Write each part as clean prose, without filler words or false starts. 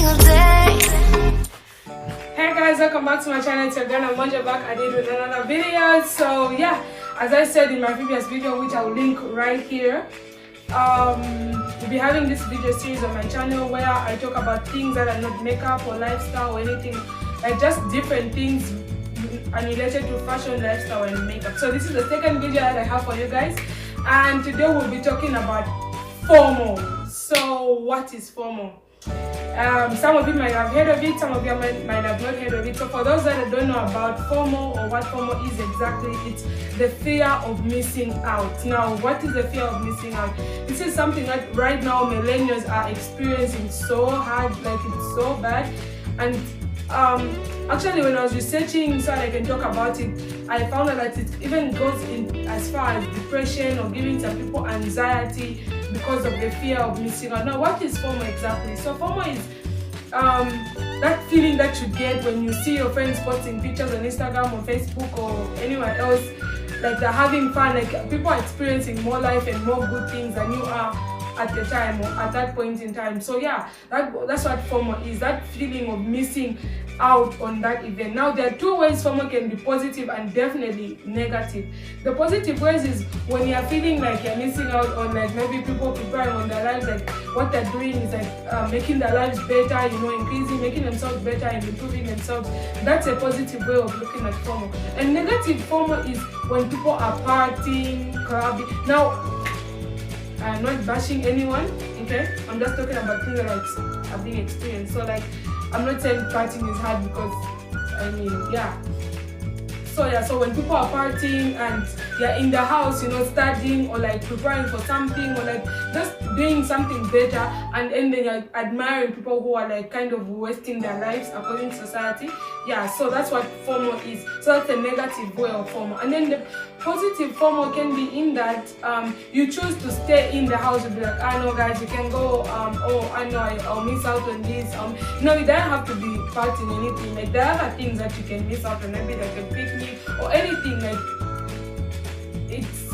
Hey guys, welcome back to my channel. It's your girl Namonje back again with another video. So yeah, as I said in my previous video, which I'll link right here, we'll be having this video series on my channel where I talk about things that are not makeup or lifestyle or anything, like just different things unrelated to fashion, lifestyle and makeup. So this is the second video that I have for you guys, and today we'll be talking about FOMO. So what is FOMO? Some of you might have heard of it, some of you might have not heard of it. So for those that don't know about FOMO or what FOMO is exactly, it's the fear of missing out. Now, what is the fear of missing out? This is something that right now millennials are experiencing so hard, like it's so bad. And actually when I was researching so I can talk about it, I found out that it even goes in as far as depression or giving some people anxiety because of the fear of missing out. Now, what is FOMO exactly? So FOMO is that feeling that you get when you see your friends posting pictures on Instagram or Facebook or anywhere else, like they're having fun, like people are experiencing more life and more good things than you are at the time or at that point in time. So yeah, that's what FOMO is, that feeling of missing out on that event. Now, there are two ways FOMO can be positive and definitely negative. The positive ways is when you're feeling like you're missing out on, like maybe people preparing on their lives, like what they're doing is like making their lives better, you know, increasing, making themselves better and improving themselves. That's a positive way of looking at FOMO. And negative FOMO is when people are partying, clubbing. Now, I'm not bashing anyone, okay? I'm just talking about things that are being experienced. So like, I'm not saying partying is hard because, I mean, yeah. So yeah, so when people are partying and you're in the house, you know, studying or like preparing for something or like just doing something better, and then you're admiring people who are like kind of wasting their lives according to society. Yeah, so that's what FOMO is. So that's a negative way of FOMO. And then the positive FOMO can be in that you choose to stay in the house. You'll be like, I know guys, you can go, oh, I know I'll miss out on this. You know, you don't have to be partying anything. Like there are other things that you can miss out on, maybe like a picnic or anything. Like it's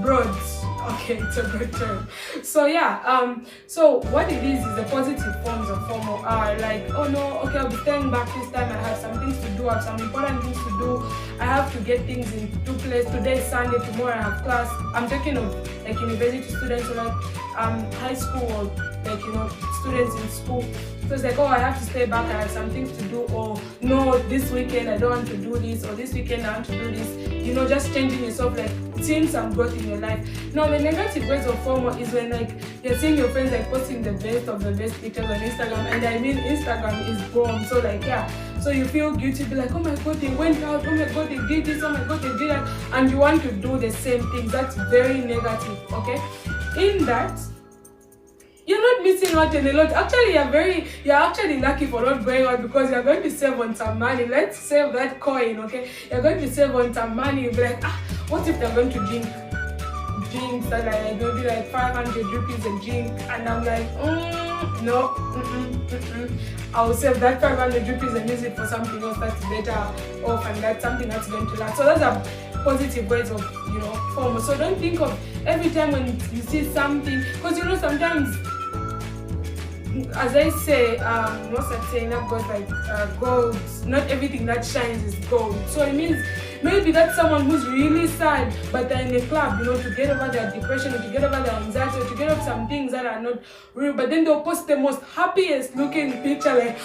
broad. Okay, it's a good term. So yeah, so what it is the positive forms of FOMO are like, oh no, okay, I'll be staying back this time, I have some things to do, I have some important things to do, I have to get things into place. Today is Sunday, tomorrow I have class. I'm talking of like university students or like high school or like, you know, students in school. So it's like, oh, I have to stay back, I have some things to do, or no, this weekend I don't want to do this, or this weekend I want to do this. You know, just changing yourself, like seeing some growth in your life. Now, the negative ways of FOMO is when like you're seeing your friends like posting the best of the best pictures on Instagram, and I mean Instagram is bomb. So like yeah, so you feel guilty, be like, oh my god, they went out, oh my god, they did this, oh my god, they did that, and you want to do the same thing. That's very negative, okay? In that, you're not missing out on a lot. Actually, you're actually lucky for not going out because you're going to save on some money. Let's save that coin, okay? You're going to save on some money. You'll be like, what if they're going to drink drinks that are going to be like 500 rupees a drink? And I'm like, no, I'll save that 500 rupees and use it for something else that's better off, and that's something that's going to last. So those are positive ways of, you know, FOMO. So don't think of every time when you see something, because you know sometimes, as I say, most of the saying that goes like gold, not everything that shines is gold. So it means maybe that's someone who's really sad, but they're in a club, you know, to get over their depression, or to get over their anxiety, or to get over some things that are not real, but then they'll post the most happiest looking picture, like,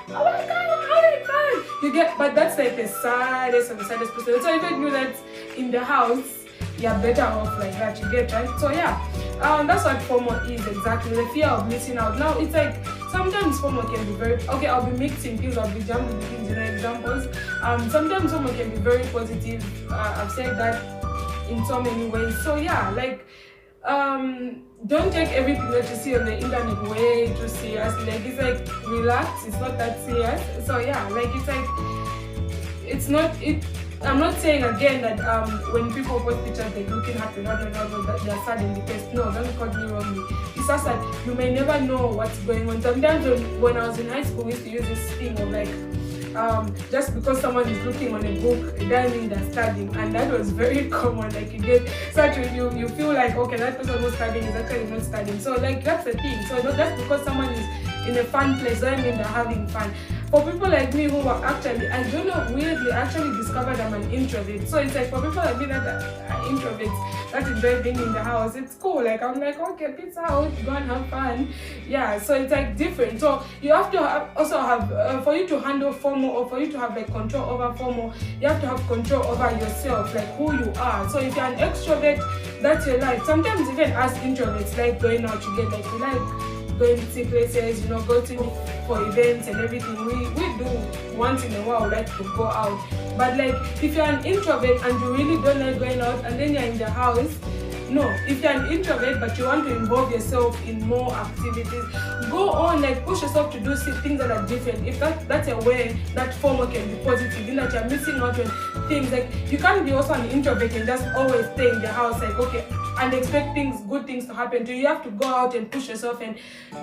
oh my god, I'm having fun. You get, but that's like the saddest of the saddest person. So if you do that in the house, you're better off like that, you get, right? So yeah, that's what FOMO is exactly, the fear of missing out. Now it's like sometimes FOMO can be very, okay, I'll be mixing things, I'll be jumping things, you know, examples. Sometimes FOMO can be very positive. I've said that in so many ways. So yeah, like don't take everything that you see on the internet way too seriously. Like it's like, relax, it's not that serious. So yeah, like it's like, it's not it. I'm not saying again that when people post pictures they're looking happy, not that they're sad and depressed. No, don't quote me wrongly. It's just that you may never know what's going on. Sometimes when I was in high school, we used to use this thing of like, just because someone is looking on a book, it doesn't mean they're studying. And that was very common. Like you get such you feel like, okay, that person who's studying is actually not studying. So like that's the thing. So not just because someone is in a fun place doesn't mean they're having fun. For people like me who are actually, I don't know, weirdly, I actually discovered I'm an introvert. So it's like for people like me that are introverts that enjoy being in the house, it's cool. Like I'm like, okay, pizza out, go and have fun. Yeah, so it's like different. So you have to also have, for you to handle FOMO or for you to have like control over FOMO, you have to have control over yourself, like who you are. So if you're an extrovert, that's your life. Sometimes even as introverts, like going out together, like we like going to see places, go to for events and everything. We do once in a while, like to go out. But like if you're an introvert and you really don't like going out and then you're in the house, no. If you're an introvert but you want to involve yourself in more activities, go on, like push yourself to do things that are different. If that's a way that FOMO can be positive, in that you're missing out on things. Like you can't be also an introvert and just always stay in the house, like okay, and expect good things to happen to you. You have to go out and push yourself and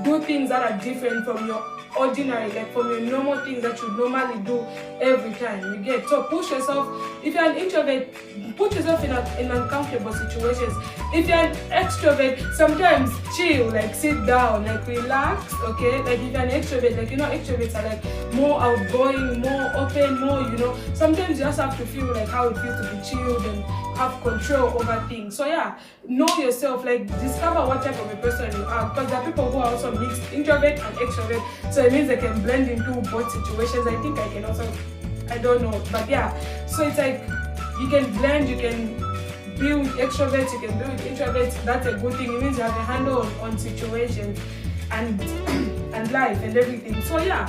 do things that are different from your ordinary, like from your normal things that you normally do every time. You get? So push yourself. If you're an introvert, put yourself in uncomfortable situations. If you're an extrovert, sometimes chill, like sit down, like relax, okay? Like if you're an extrovert, like extroverts are like more outgoing, more open, more, sometimes you just have to feel like how it feels to be chilled and have control over things. So yeah, know yourself, like discover what type of a person you are, because there are people who are also mixed, introvert and extrovert, so it means they can blend into both situations. I think I can also, I don't know, but yeah, so it's like you can blend, you can be with extroverts, you can be with introverts. That's a good thing. It means you have a handle on situations and life and everything. So yeah,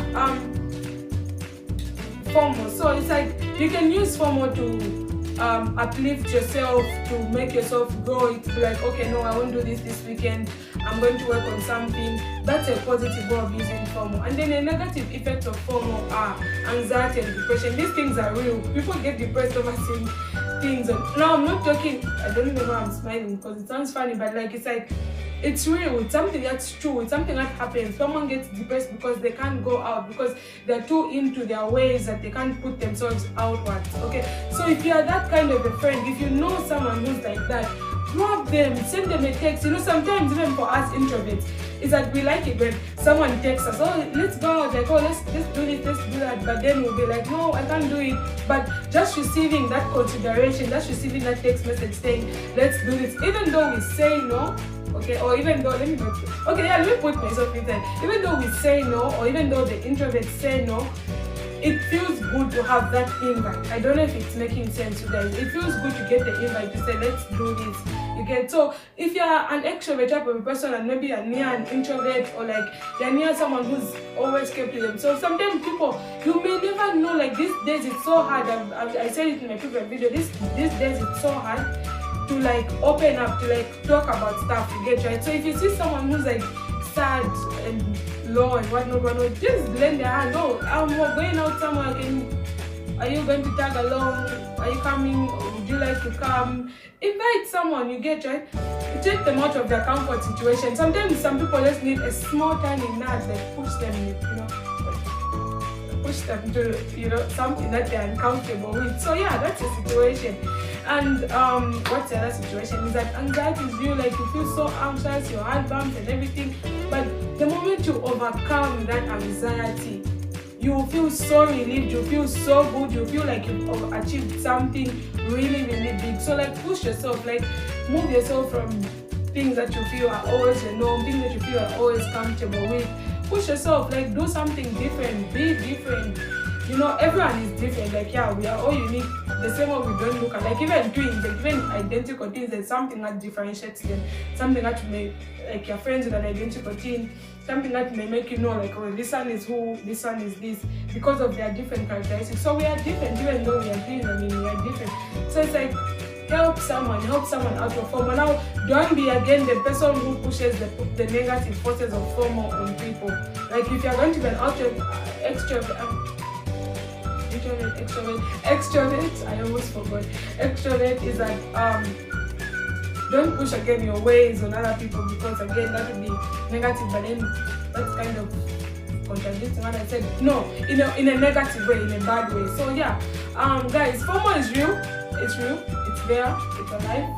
FOMO. So it's like you can use FOMO to uplift yourself, to make yourself grow. It's like, okay, no, I won't do this weekend, I'm going to work on something. That's a positive way of using FOMO. And then the negative effects of FOMO are anxiety and depression. These things are real. People get depressed over seeing things. Now I'm not talking, I don't even know why I'm smiling because it sounds funny, but like it's like it's real, it's something that's true, it's something that happens. Someone gets depressed because they can't go out, because they're too into their ways that they can't put themselves outwards. Okay, so if you are that kind of a friend, if you know someone who's like that, grab them, send them a text. Sometimes even for us introverts, it's like we like it when someone texts us, oh, let's go out, like, oh, let's do this, let's do that, but then we'll be like, no, I can't do it. But just receiving that consideration, just receiving that text message saying, let's do this, even though we say no, okay, or even though, let me put myself in there, even though we say no, or even though the introverts say no, it feels good to have that invite. I don't know if it's making sense to you guys. It feels good to get the invite to say, let's do this. You get? So if you're an extrovert type of a person and maybe you're near an introvert, or like you're near someone who's always kept to themselves, sometimes people, you may never know, like these days it's so hard. I said it in my previous video, these days it's so hard to like open up, to like talk about stuff, you get, right? So if you see someone who's like sad and low and whatnot, just lend their hand. Oh, we're going out somewhere, are you going to tag along? Are you coming? Would you like to come? Invite someone, you get, right? Take them out of their comfort situation. Sometimes some people just need a small tiny nudge, like push them, push them to, something that they're uncomfortable with. So yeah, that's a situation. And what's the other situation is that anxiety is real, like you feel so anxious, your heart bumps and everything. But the moment you overcome that anxiety, you will feel so relieved, you feel so good, you feel like you've achieved something really, really big. So like push yourself, like move yourself from things that you feel are always your norm, things that you feel are always comfortable with. Push yourself, like do something different, be different. Everyone is different. Like, yeah, we are all unique. The same way we don't look alike. Even twins, like even identical twins, there's something that differentiates them. Something that may, like your friends with an identical twin, something that may make you know, like, oh, this one is who, this one is this, because of their different characteristics. So we are different, even though we are twins. We are different. So it's like, help someone out of FOMO. Now, don't be again the person who pushes the negative forces of FOMO on people. Like if you're going to be an extrovert, I almost forgot. Extrovert is like, don't push again your ways on other people, because again that would be negative, but then that's kind of contradicting when I said no in a negative way, in a bad way. So yeah, guys, FOMO is real. It's real. It's there. It's alive.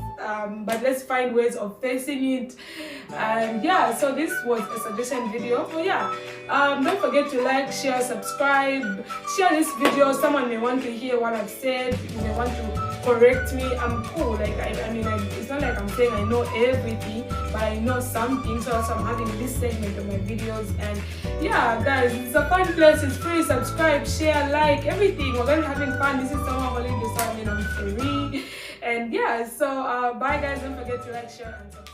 But let's find ways of facing it. And yeah, so this was a suggestion video. So yeah, don't forget to like, share, subscribe, share this video. Someone may want to hear what I've said. You may want to correct me. I'm cool. Like I mean, it's not like I'm saying I know everything, but I know something. So also I'm having this segment of my videos. And yeah, guys, it's a fun place. It's free. Subscribe, share, like, everything. We're gonna be having fun. This is summer holiday, so I mean I'm free. And yeah, so bye guys, don't forget to like, share, and subscribe.